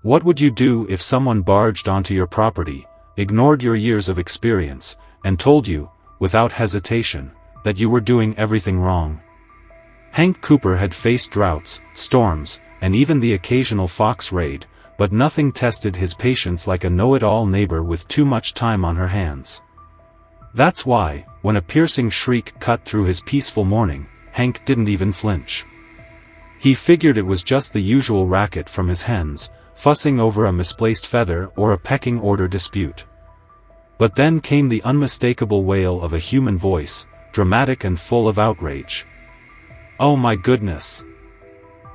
What would you do if someone barged onto your property, ignored your years of experience, and told you, without hesitation, that you were doing everything wrong? Hank Cooper had faced droughts, storms, and even the occasional fox raid, but nothing tested his patience like a know-it-all neighbor with too much time on her hands. That's why, when a piercing shriek cut through his peaceful morning, Hank didn't even flinch. He figured it was just the usual racket from his hens, fussing over a misplaced feather or a pecking order dispute. But then came the unmistakable wail of a human voice, dramatic and full of outrage. "Oh my goodness!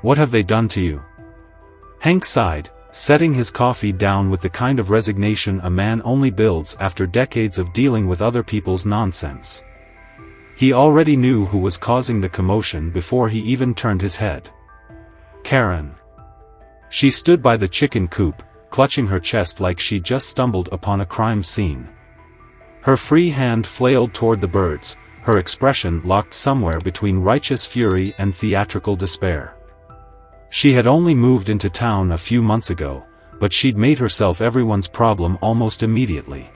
What have they done to you?" Hank sighed, setting his coffee down with the kind of resignation a man only builds after decades of dealing with other people's nonsense. He already knew who was causing the commotion before he even turned his head. Karen. She stood by the chicken coop, clutching her chest like she'd just stumbled upon a crime scene. Her free hand flailed toward the birds, her expression locked somewhere between righteous fury and theatrical despair. She had only moved into town a few months ago, but she'd made herself everyone's problem almost immediately.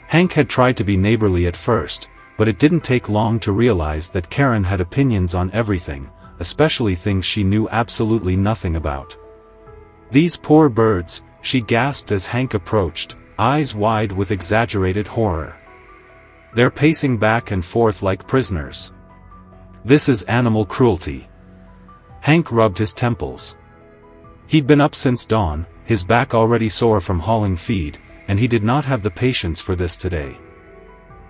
Hank had tried to be neighborly at first, but it didn't take long to realize that Karen had opinions on everything, especially things she knew absolutely nothing about. "These poor birds," she gasped as Hank approached, eyes wide with exaggerated horror. "They're pacing back and forth like prisoners. This is animal cruelty." Hank rubbed his temples. He'd been up since dawn, his back already sore from hauling feed, and he did not have the patience for this today.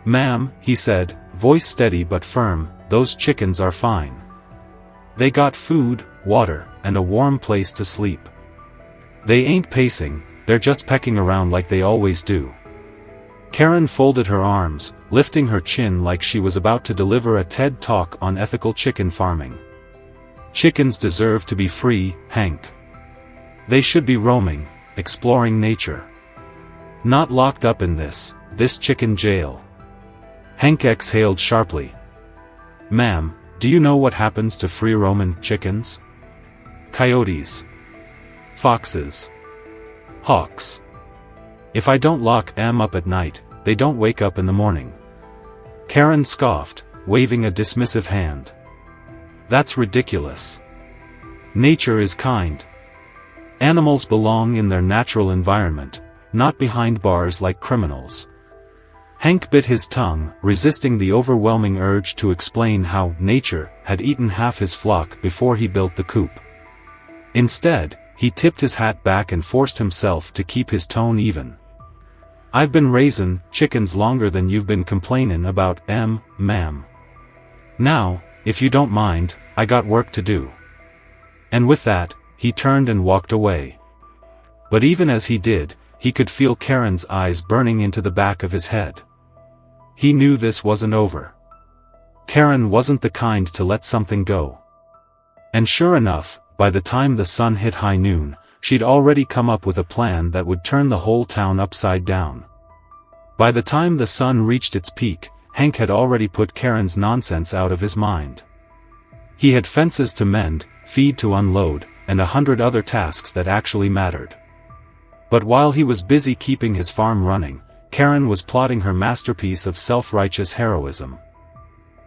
"Ma'am," he said, voice steady but firm, "those chickens are fine. They got food, water, and a warm place to sleep. They ain't pacing, they're just pecking around like they always do." Karen folded her arms, lifting her chin like she was about to deliver a TED Talk on ethical chicken farming. "Chickens deserve to be free, Hank. They should be roaming, exploring nature. Not locked up in this chicken jail." Hank exhaled sharply. "Ma'am, do you know what happens to free-roaming chickens? Coyotes. Foxes. Hawks. If I don't lock them up at night, they don't wake up in the morning." Karen scoffed, waving a dismissive hand. "That's ridiculous. Nature is kind. Animals belong in their natural environment, not behind bars like criminals." Hank bit his tongue, resisting the overwhelming urge to explain how nature had eaten half his flock before he built the coop. Instead, he tipped his hat back and forced himself to keep his tone even. "I've been raising chickens longer than you've been complaining about 'em, ma'am. Now, if you don't mind, I got work to do." And with that, he turned and walked away. But even as he did, he could feel Karen's eyes burning into the back of his head. He knew this wasn't over. Karen wasn't the kind to let something go. And sure enough, by the time the sun hit high noon, she'd already come up with a plan that would turn the whole town upside down. By the time the sun reached its peak, Hank had already put Karen's nonsense out of his mind. He had fences to mend, feed to unload, and 100 other tasks that actually mattered. But while he was busy keeping his farm running, Karen was plotting her masterpiece of self-righteous heroism.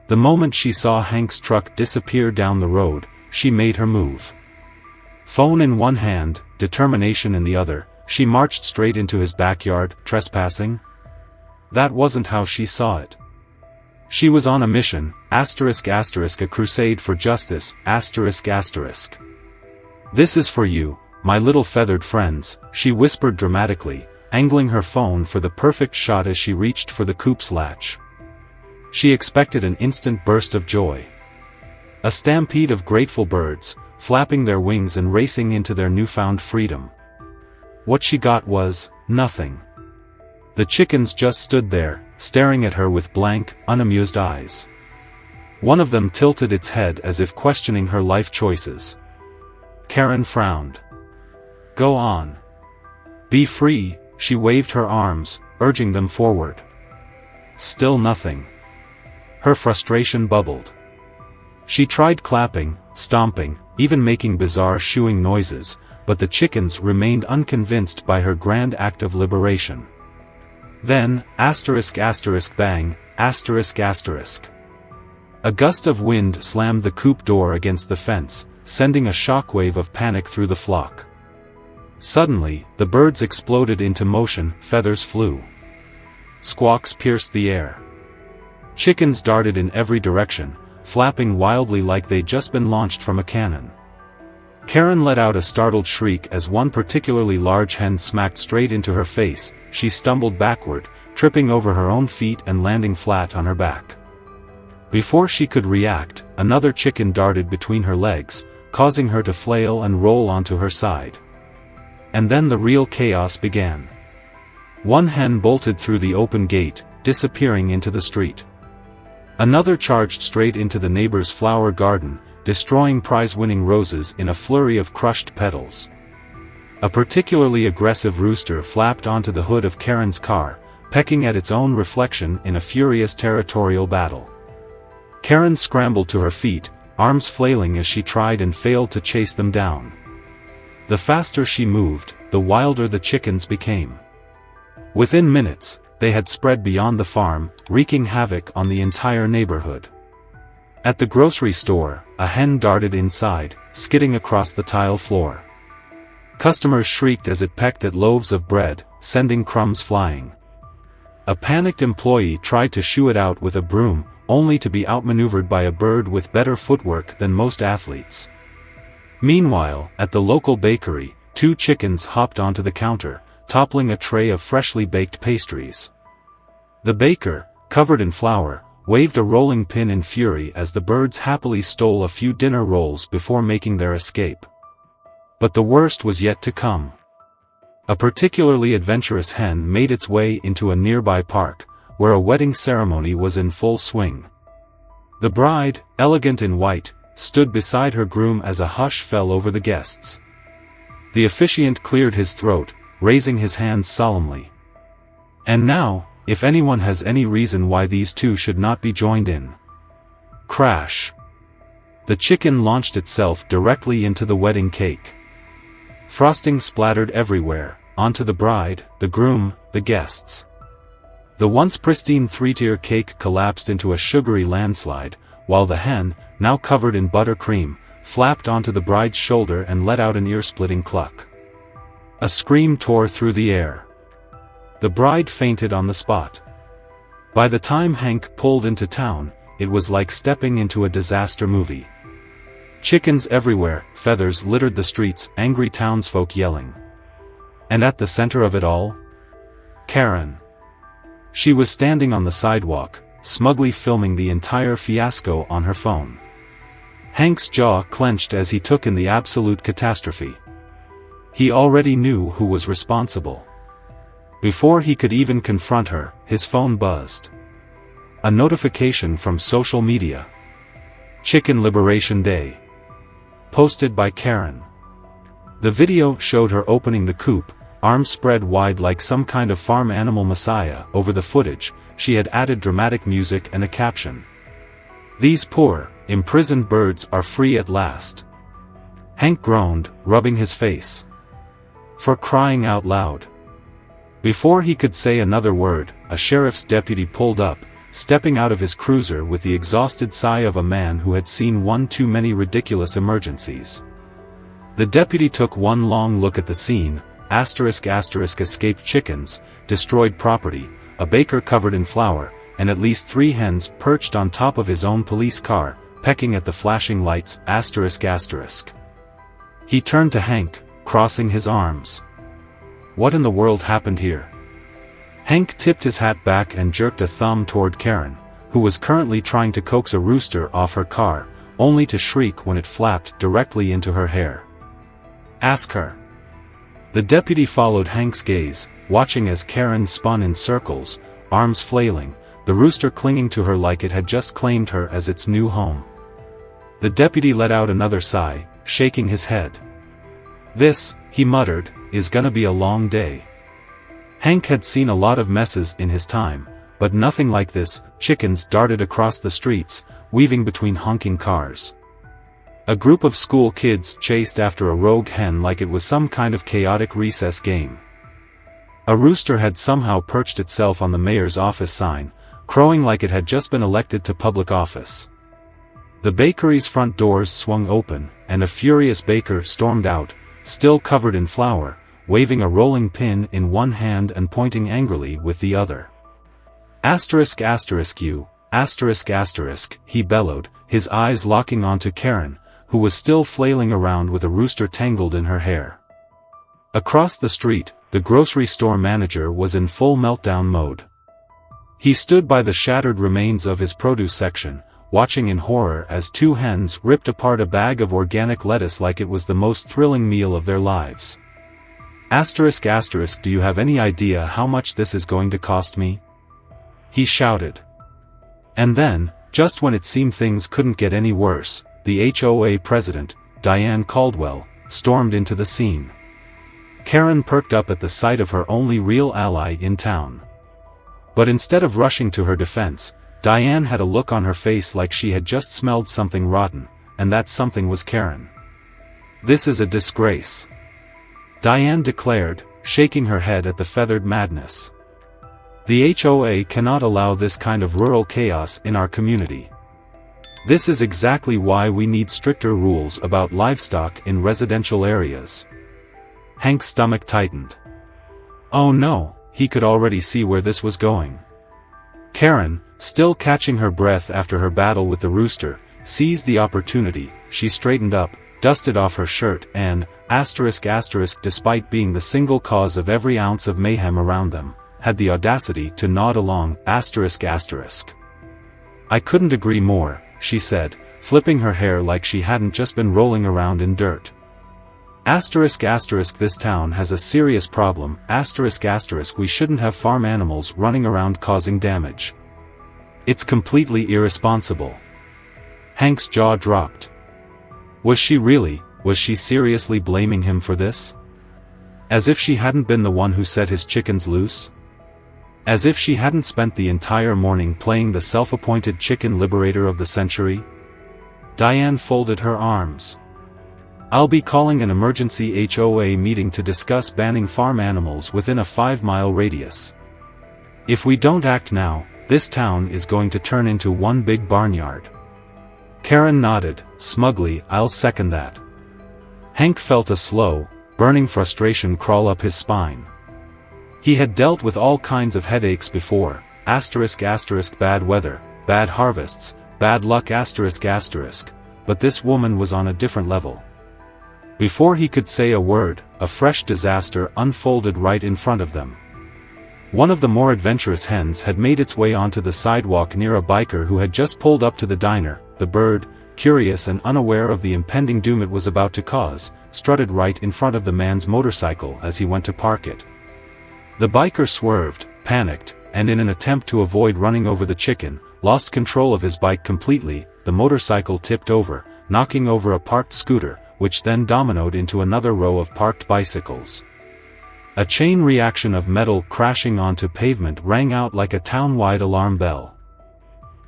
The moment she saw Hank's truck disappear down the road, she made her move. Phone in one hand, determination in the other, she marched straight into his backyard, trespassing? That wasn't how she saw it. She was on a mission, ***, a crusade for justice, ***. "This is for you, my little feathered friends," she whispered dramatically, angling her phone for the perfect shot as she reached for the coop's latch. She expected an instant burst of joy. A stampede of grateful birds, flapping their wings and racing into their newfound freedom. What she got was nothing. The chickens just stood there, staring at her with blank, unamused eyes. One of them tilted its head as if questioning her life choices. Karen frowned. "Go on. Be free," she waved her arms, urging them forward. Still nothing. Her frustration bubbled. She tried clapping, stomping, even making bizarre shooing noises, but the chickens remained unconvinced by her grand act of liberation. Then, bang, a gust of wind slammed the coop door against the fence, sending a shockwave of panic through the flock. Suddenly, the birds exploded into motion, feathers flew. Squawks pierced the air. Chickens darted in every direction, flapping wildly like they'd just been launched from a cannon. Karen let out a startled shriek as one particularly large hen smacked straight into her face. She stumbled backward, tripping over her own feet and landing flat on her back. Before she could react, another chicken darted between her legs, causing her to flail and roll onto her side. And then the real chaos began. One hen bolted through the open gate, disappearing into the street. Another charged straight into the neighbor's flower garden, destroying prize-winning roses in a flurry of crushed petals. A particularly aggressive rooster flapped onto the hood of Karen's car, pecking at its own reflection in a furious territorial battle. Karen scrambled to her feet, arms flailing as she tried and failed to chase them down. The faster she moved, the wilder the chickens became. Within minutes, they had spread beyond the farm, wreaking havoc on the entire neighborhood. At the grocery store, a hen darted inside, skidding across the tile floor. Customers shrieked as it pecked at loaves of bread, sending crumbs flying. A panicked employee tried to shoo it out with a broom, only to be outmaneuvered by a bird with better footwork than most athletes. Meanwhile, at the local bakery, two chickens hopped onto the counter, toppling a tray of freshly baked pastries. The baker, covered in flour, waved a rolling pin in fury as the birds happily stole a few dinner rolls before making their escape. But the worst was yet to come. A particularly adventurous hen made its way into a nearby park, where a wedding ceremony was in full swing. The bride, elegant in white, stood beside her groom as a hush fell over the guests. The officiant cleared his throat, raising his hands solemnly. And now, if anyone has any reason why these two should not be joined in. Crash. The chicken launched itself directly into the wedding cake. Frosting splattered everywhere, onto the bride, the groom, the guests. The once pristine three-tier cake collapsed into a sugary landslide, while the hen, now covered in buttercream, flapped onto the bride's shoulder and let out an ear-splitting cluck. A scream tore through the air. The bride fainted on the spot. By the time Hank pulled into town, it was like stepping into a disaster movie. Chickens everywhere, feathers littered the streets, angry townsfolk yelling. And at the center of it all? Karen. She was standing on the sidewalk, smugly filming the entire fiasco on her phone. Hank's jaw clenched as he took in the absolute catastrophe. He already knew who was responsible. Before he could even confront her, his phone buzzed. A notification from social media. Chicken Liberation Day. Posted by Karen. The video showed her opening the coop, arms spread wide like some kind of farm animal messiah. Over the footage, she had added dramatic music and a caption. "These poor, imprisoned birds are free at last." Hank groaned, rubbing his face. For crying out loud. Before he could say another word, a sheriff's deputy pulled up, stepping out of his cruiser with the exhausted sigh of a man who had seen one too many ridiculous emergencies. The deputy took one long look at the scene, escaped chickens, destroyed property, a baker covered in flour, and at least 3 hens perched on top of his own police car, pecking at the flashing lights, He turned to Hank, crossing his arms. What in the world happened here? Hank tipped his hat back and jerked a thumb toward Karen, who was currently trying to coax a rooster off her car, only to shriek when it flapped directly into her hair. Ask her. The deputy followed Hank's gaze, watching as Karen spun in circles, arms flailing, the rooster clinging to her like it had just claimed her as its new home. The deputy let out another sigh, shaking his head. "This," he muttered, "is gonna be a long day." Hank had seen a lot of messes in his time, but nothing like this. Chickens darted across the streets, weaving between honking cars. A group of school kids chased after a rogue hen like it was some kind of chaotic recess game. A rooster had somehow perched itself on the mayor's office sign, crowing like it had just been elected to public office. The bakery's front doors swung open, and a furious baker stormed out, still covered in flour, waving a rolling pin in one hand and pointing angrily with the other. Asterisk asterisk you, asterisk asterisk, he bellowed, his eyes locking onto Karen, who was still flailing around with a rooster tangled in her hair. Across the street, the grocery store manager was in full meltdown mode. He stood by the shattered remains of his produce section, watching in horror as two hens ripped apart a bag of organic lettuce like it was the most thrilling meal of their lives. Asterisk asterisk, do you have any idea how much this is going to cost me? He shouted. And then, just when it seemed things couldn't get any worse, the HOA president, Diane Caldwell, stormed into the scene. Karen perked up at the sight of her only real ally in town. But instead of rushing to her defense, Diane had a look on her face like she had just smelled something rotten, and that something was Karen. This is a disgrace, Diane declared, shaking her head at the feathered madness. The HOA cannot allow this kind of rural chaos in our community. This is exactly why we need stricter rules about livestock in residential areas. Hank's stomach tightened. Oh no, he could already see where this was going. Karen, still catching her breath after her battle with the rooster, seized the opportunity. She straightened up, dusted off her shirt and, asterisk asterisk, despite being the single cause of every ounce of mayhem around them, had the audacity to nod along, asterisk asterisk. I couldn't agree more, she said, flipping her hair like she hadn't just been rolling around in dirt. Asterisk asterisk, this town has a serious problem, asterisk asterisk, we shouldn't have farm animals running around causing damage. It's completely irresponsible. Hank's jaw dropped. Was she seriously blaming him for this? As if she hadn't been the one who set his chickens loose? As if she hadn't spent the entire morning playing the self-appointed chicken liberator of the century? Diane folded her arms. I'll be calling an emergency HOA meeting to discuss banning farm animals within a 5-mile radius. If we don't act now, this town is going to turn into one big barnyard. Karen nodded, smugly, I'll second that. Hank felt a slow, burning frustration crawl up his spine. He had dealt with all kinds of headaches before, asterisk asterisk, bad weather, bad harvests, bad luck, asterisk asterisk, but this woman was on a different level. Before he could say a word, a fresh disaster unfolded right in front of them. One of the more adventurous hens had made its way onto the sidewalk near a biker who had just pulled up to the diner. The bird, curious and unaware of the impending doom it was about to cause, strutted right in front of the man's motorcycle as he went to park it. The biker swerved, panicked, and in an attempt to avoid running over the chicken, lost control of his bike completely. The motorcycle tipped over, knocking over a parked scooter, which then dominoed into another row of parked bicycles. A chain reaction of metal crashing onto pavement rang out like a town-wide alarm bell.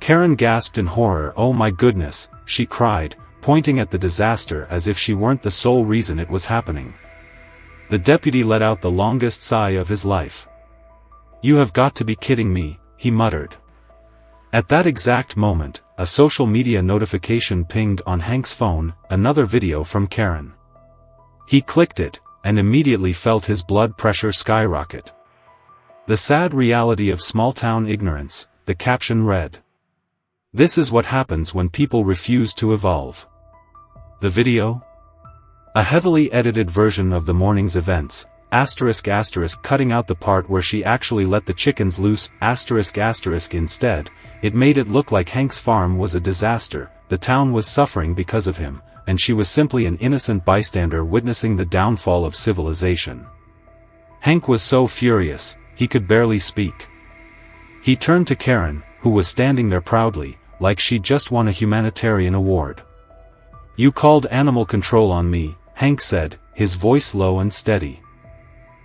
Karen gasped in horror. Oh my goodness, she cried, pointing at the disaster as if she weren't the sole reason it was happening. The deputy let out the longest sigh of his life. You have got to be kidding me, he muttered. At that exact moment, a social media notification pinged on Hank's phone, another video from Karen. He clicked it, and immediately felt his blood pressure skyrocket. The sad reality of small-town ignorance, the caption read. This is what happens when people refuse to evolve. The video? A heavily edited version of the morning's events, asterisk asterisk, cutting out the part where she actually let the chickens loose, asterisk asterisk. Instead, it made it look like Hank's farm was a disaster, the town was suffering because of him, and she was simply an innocent bystander witnessing the downfall of civilization. Hank was so furious, he could barely speak. He turned to Karen, who was standing there proudly, like she'd just won a humanitarian award. You called animal control on me, Hank said, his voice low and steady.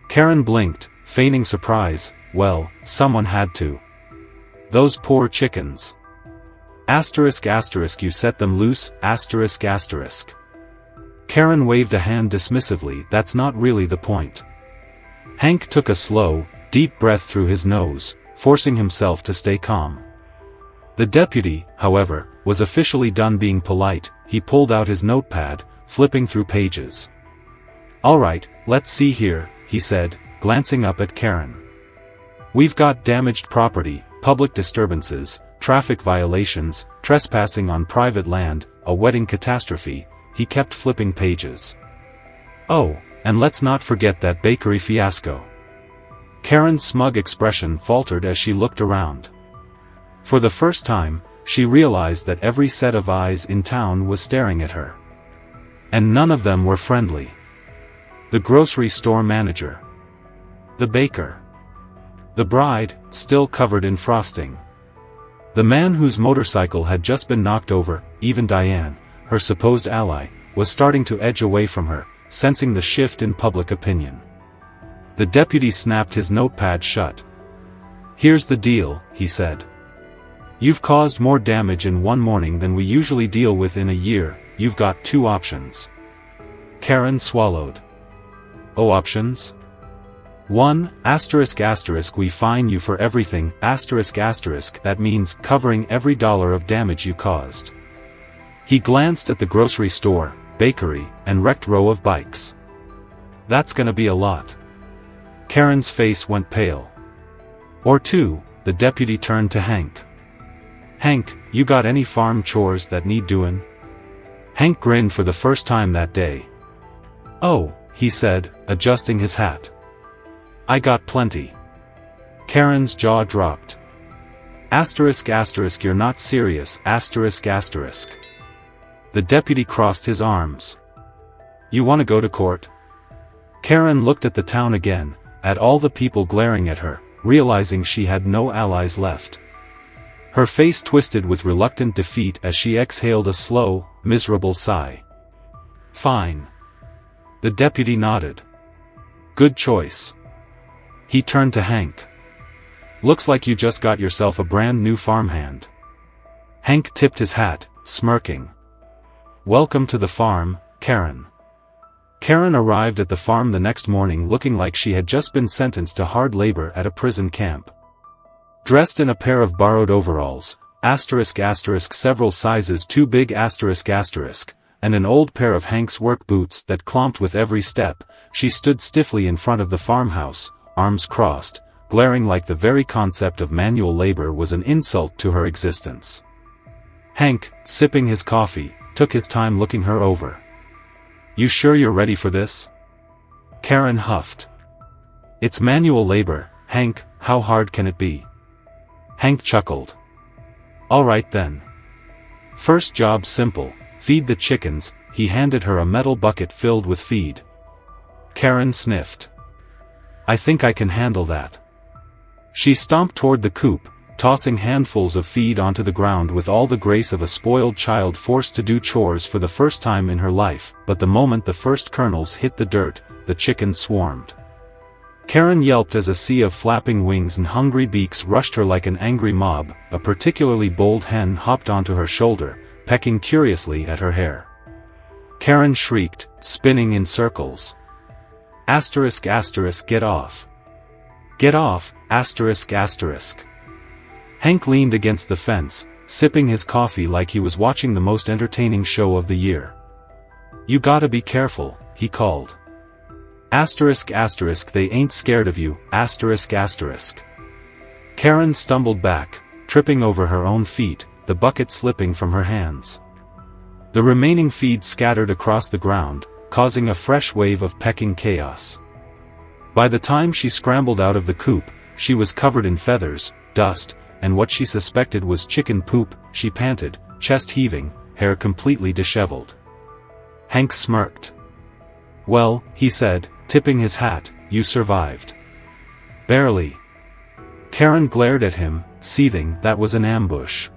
Karen blinked, feigning surprise. Well, someone had to. Those poor chickens. Asterisk asterisk you set them loose, asterisk asterisk. Karen waved a hand dismissively. That's not really the point. Hank took a slow, deep breath through his nose, forcing himself to stay calm. The deputy, however, was officially done being polite. He pulled out his notepad, flipping through pages. "All right, let's see here," he said, glancing up at Karen. "We've got damaged property, public disturbances, traffic violations, trespassing on private land, a wedding catastrophe." He kept flipping pages. "Oh, and let's not forget that bakery fiasco." Karen's smug expression faltered as she looked around. For the first time, she realized that every set of eyes in town was staring at her. And none of them were friendly. The grocery store manager. The baker. The bride, still covered in frosting. The man whose motorcycle had just been knocked over. Even Diane, her supposed ally, was starting to edge away from her, sensing the shift in public opinion. The deputy snapped his notepad shut. "Here's the deal," he said. "You've caused more damage in one morning than we usually deal with in a year. You've got two options." Karen swallowed. "Oh, options? 1, asterisk asterisk we fine you for everything, asterisk asterisk that means covering every dollar of damage you caused." He glanced at the grocery store, bakery, and wrecked row of bikes. "That's gonna be a lot." Karen's face went pale. "Or 2, the deputy turned to Hank. "Hank, you got any farm chores that need doing?" Hank grinned for the first time that day. "Oh," he said, adjusting his hat. "I got plenty." Karen's jaw dropped. Asterisk asterisk you're not serious, asterisk asterisk. The deputy crossed his arms. "You want to go to court?" Karen looked at the town again, at all the people glaring at her, realizing she had no allies left. Her face twisted with reluctant defeat as she exhaled a slow, miserable sigh. "Fine." The deputy nodded. "Good choice." He turned to Hank. "Looks like you just got yourself a brand new farmhand." Hank tipped his hat, smirking. "Welcome to the farm, Karen." Karen arrived at the farm the next morning looking like she had just been sentenced to hard labor at a prison camp. Dressed in a pair of borrowed overalls, asterisk asterisk several sizes too big asterisk asterisk, and an old pair of Hank's work boots that clomped with every step, she stood stiffly in front of the farmhouse, arms crossed, glaring like the very concept of manual labor was an insult to her existence. Hank, sipping his coffee, took his time looking her over. "You sure you're ready for this?" Karen huffed. "It's manual labor, Hank, how hard can it be?" Hank chuckled. "All right then. First job simple, feed the chickens." He handed her a metal bucket filled with feed. Karen sniffed. "I think I can handle that." She stomped toward the coop, tossing handfuls of feed onto the ground with all the grace of a spoiled child forced to do chores for the first time in her life, but the moment the first kernels hit the dirt, the chickens swarmed. Karen yelped as a sea of flapping wings and hungry beaks rushed her like an angry mob. A particularly bold hen hopped onto her shoulder, pecking curiously at her hair. Karen shrieked, spinning in circles. Asterisk asterisk get off. Get off, asterisk asterisk. Hank leaned against the fence, sipping his coffee like he was watching the most entertaining show of the year. "You gotta be careful," he called. Asterisk asterisk they ain't scared of you, asterisk asterisk. Karen stumbled back, tripping over her own feet, the bucket slipping from her hands. The remaining feed scattered across the ground, causing a fresh wave of pecking chaos. By the time she scrambled out of the coop, she was covered in feathers, dust, and what she suspected was chicken poop. She panted, chest heaving, hair completely disheveled. Hank smirked. "Well," he said, tipping his hat, "you survived." "Barely." Karen glared at him, seething. "That was an ambush."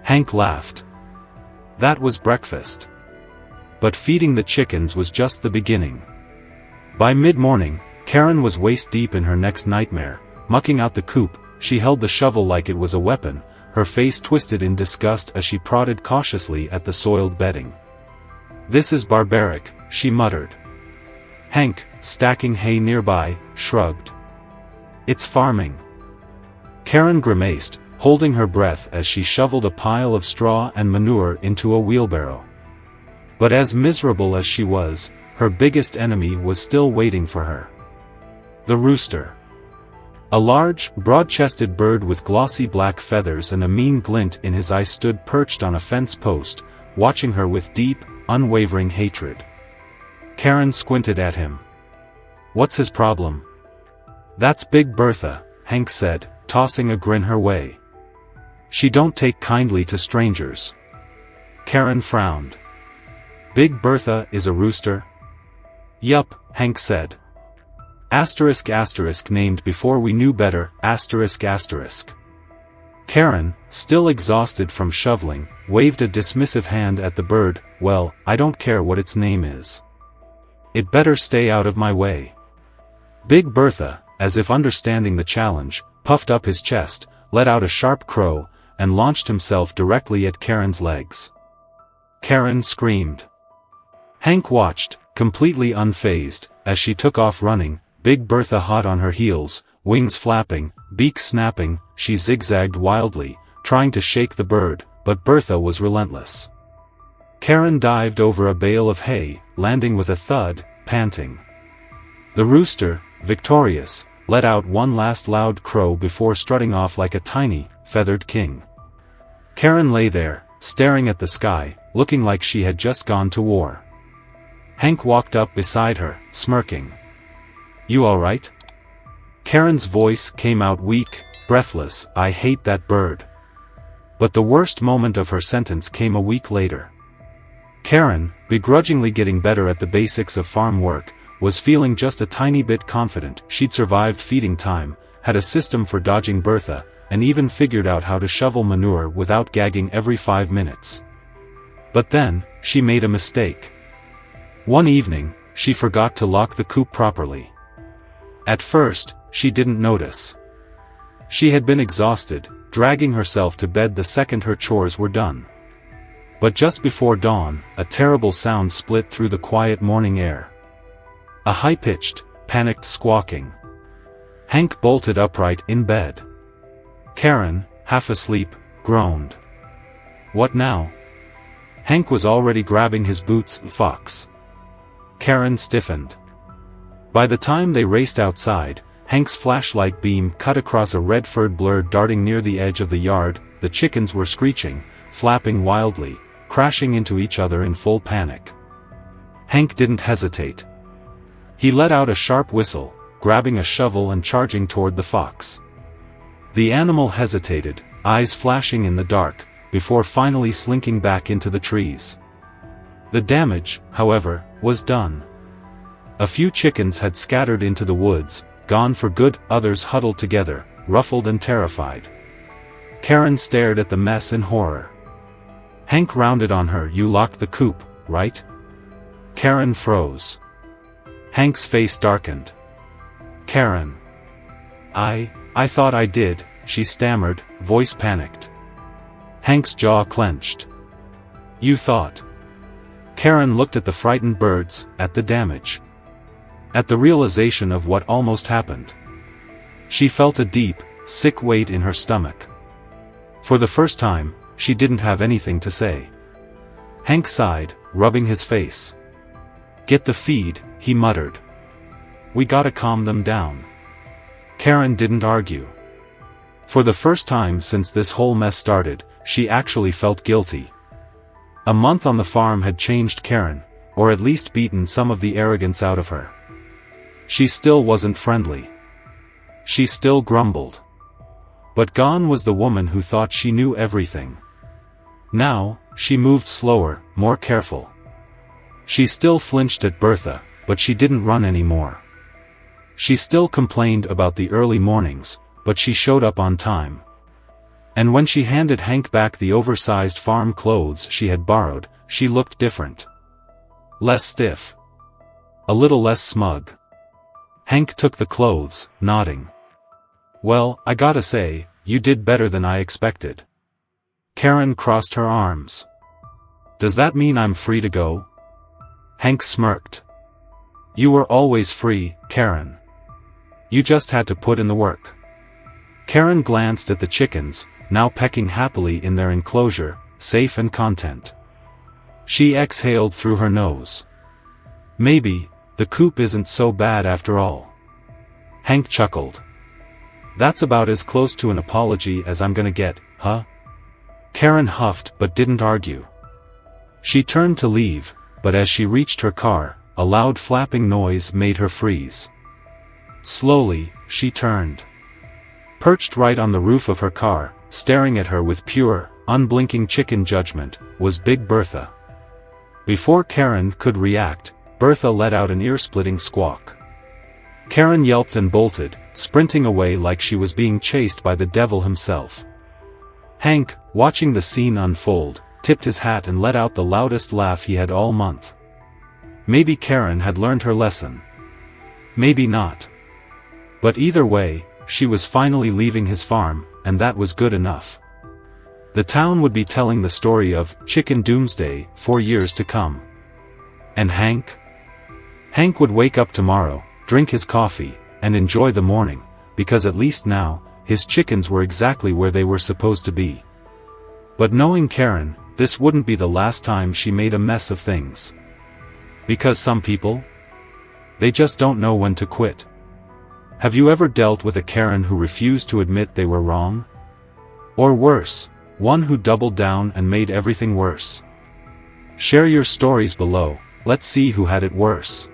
Hank laughed. "That was breakfast. But feeding the chickens was just the beginning." By mid-morning, Karen was waist-deep in her next nightmare, mucking out the coop. She held the shovel like it was a weapon, her face twisted in disgust as she prodded cautiously at the soiled bedding. "This is barbaric," she muttered. Hank, stacking hay nearby, shrugged. "It's farming." Karen grimaced, holding her breath as she shoveled a pile of straw and manure into a wheelbarrow. But as miserable as she was, her biggest enemy was still waiting for her. The rooster. A large, broad-chested bird with glossy black feathers and a mean glint in his eye stood perched on a fence post, watching her with deep, unwavering hatred. Karen squinted at him. "What's his problem?" "That's Big Bertha," Hank said, tossing a grin her way. "She don't take kindly to strangers." Karen frowned. "Big Bertha is a rooster?" "Yup," Hank said. *** named before we knew better, ***. Karen, still exhausted from shoveling, waved a dismissive hand at the bird. "Well, I don't care what its name is. It better stay out of my way." Big Bertha, as if understanding the challenge, puffed up his chest, let out a sharp crow, and launched himself directly at Karen's legs. Karen screamed. Hank watched, completely unfazed, as she took off running, Big Bertha hot on her heels, wings flapping, beak snapping. She zigzagged wildly, trying to shake the bird, but Bertha was relentless. Karen dived over a bale of hay, landing with a thud, panting. The rooster, victorious, let out one last loud crow before strutting off like a tiny, feathered king. Karen lay there, staring at the sky, looking like she had just gone to war. Hank walked up beside her, smirking. "You all right?" Karen's voice came out weak, breathless. "I hate that bird." But the worst moment of her sentence came a week later. Karen, begrudgingly getting better at the basics of farm work, was feeling just a tiny bit confident. She'd survived feeding time, had a system for dodging Bertha, and even figured out how to shovel manure without gagging every 5 minutes. But then, she made a mistake. One evening, she forgot to lock the coop properly. At first, she didn't notice. She had been exhausted, dragging herself to bed the second her chores were done. But just before dawn, a terrible sound split through the quiet morning air. A high-pitched, panicked squawking. Hank bolted upright in bed. Karen, half asleep, groaned. "What now?" Hank was already grabbing his boots. "Fox." Karen stiffened. By the time they raced outside, Hank's flashlight beam cut across a red-furred blur darting near the edge of the yard. The chickens were screeching, flapping wildly, crashing into each other in full panic. Hank didn't hesitate. He let out a sharp whistle, grabbing a shovel and charging toward the fox. The animal hesitated, eyes flashing in the dark, before finally slinking back into the trees. The damage, however, was done. A few chickens had scattered into the woods, gone for good. Others huddled together, ruffled and terrified. Karen stared at the mess in horror. Hank rounded on her. "You locked the coop, right?" Karen froze. Hank's face darkened. "Karen. I thought I did," she stammered, voice panicked. Hank's jaw clenched. "You thought?" Karen looked at the frightened birds, at the damage. At the realization of what almost happened. She felt a deep, sick weight in her stomach. For the first time, she didn't have anything to say. Hank sighed, rubbing his face. "Get the feed," he muttered. "We gotta calm them down." Karen didn't argue. For the first time since this whole mess started, she actually felt guilty. A month on the farm had changed Karen, or at least beaten some of the arrogance out of her. She still wasn't friendly. She still grumbled. But gone was the woman who thought she knew everything. Now, she moved slower, more careful. She still flinched at Bertha, but she didn't run anymore. She still complained about the early mornings, but she showed up on time. And when she handed Hank back the oversized farm clothes she had borrowed, she looked different. Less stiff. A little less smug. Hank took the clothes, nodding. "Well, I gotta say, you did better than I expected." Karen crossed her arms. Does that mean I'm free to go? Hank smirked. You were always free, Karen. You just had to put in the work. Karen glanced at the chickens, now pecking happily in their enclosure, safe and content. She exhaled through her nose. Maybe, the coop isn't so bad after all. Hank chuckled. That's about as close to an apology as I'm gonna get, huh? Karen huffed but didn't argue. She turned to leave, but as she reached her car, a loud flapping noise made her freeze. Slowly, she turned. Perched right on the roof of her car, staring at her with pure, unblinking chicken judgment, was Big Bertha. Before Karen could react, Bertha let out an ear-splitting squawk. Karen yelped and bolted, sprinting away like she was being chased by the devil himself. Hank, watching the scene unfold, tipped his hat and let out the loudest laugh he had all month. Maybe Karen had learned her lesson. Maybe not. But either way, she was finally leaving his farm, and that was good enough. The town would be telling the story of Chicken Doomsday for years to come. And Hank? Hank would wake up tomorrow, drink his coffee, and enjoy the morning, because at least now, his chickens were exactly where they were supposed to be. But knowing Karen, this wouldn't be the last time she made a mess of things. Because some people? They just don't know when to quit. Have you ever dealt with a Karen who refused to admit they were wrong? Or worse, one who doubled down and made everything worse? Share your stories below, let's see who had it worse.